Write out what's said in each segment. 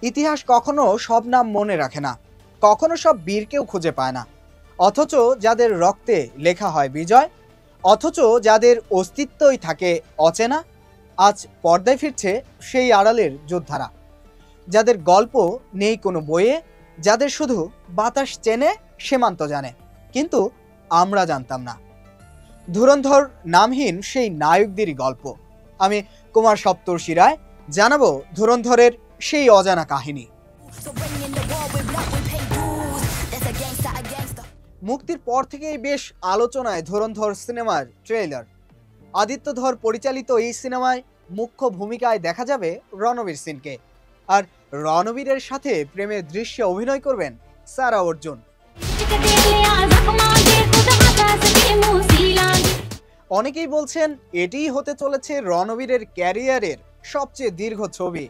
ইতিহাস কখনো সব নাম মনে রাখে না, কখনো সব বীরকেও খুঁজে পায় না। অথচ যাদের রক্তে লেখা হয় বিজয়, অথচ যাদের অস্তিত্বই থাকে অচেনা, আজ পর্দায় ফিরছে সেই আড়ালের যোদ্ধারা, যাদের গল্প নেই কোনো বইয়ে, যাদের শুধু বাতাস চেনে, সীমান্ত জানে, কিন্তু আমরা জানতাম না। ধুরন্ধর নামহীন সেই নায়কদেরই গল্প। আমি কুমার সপ্তর্ষি রায় জানাবো ধুরন্ধরের সেই অজানা কাহিনী। মুক্তির পর থেকেই বেশ আলোচনায় ধুরন্ধর সিনেমার ট্রেলার। আদিত্য ধর পরিচালিত এই সিনেমায় মুখ্য ভূমিকায় দেখা যাবে রণবীর সিংকে, আর রণবীরের সাথে প্রেমের দৃশ্যে অভিনয় করবেন সারা অর্জুন। অনেকেই বলছেন এটিই হতে চলেছে রণবীরের ক্যারিয়ারের সবচেয়ে দীর্ঘ ছবি।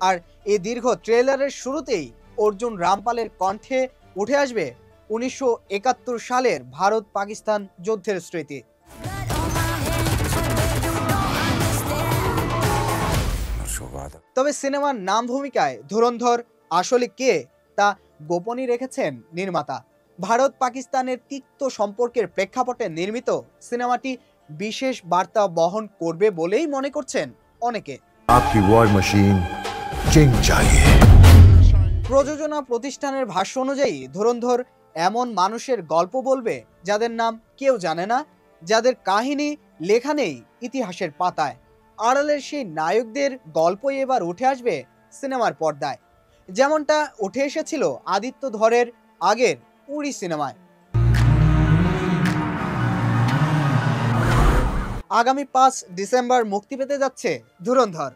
আর এই দীর্ঘ ট্রেলারের শুরুতেই অর্জুন রামপালের কণ্ঠে উঠে আসবে 1971 সালের ভারত পাকিস্তান যুদ্ধের স্মৃতি। তবে সিনেমার নাম ভূমিকায় ধুরন্ধর আসলে কে তা গোপনই রেখেছেন নির্মাতা। ভারত পাকিস্তানের তিক্ত সম্পর্কের প্রেক্ষাপটে নির্মিত সিনেমাটি বিশেষ বার্তা বহন করবে বলেই মনে করছেন অনেকে। প্রযোজনা প্রতিষ্ঠানের ভাষ্য অনুযায়ী ধুরন্ধর এমন মানুষের গল্প বলবে যাদের নাম কেউ জানে না, যাদের কাহিনী লেখা নেই ইতিহাসের পাতায়। আড়ালের সেই নায়কদের গল্পই এবার উঠে আসবে সিনেমার পর্দায়, যেমনটা উঠে এসেছিল আদিত্য ধরের আগের উড়ি সিনেমায়। আগামী 5 ডিসেম্বর মুক্তি পেতে যাচ্ছে ধুরন্ধর।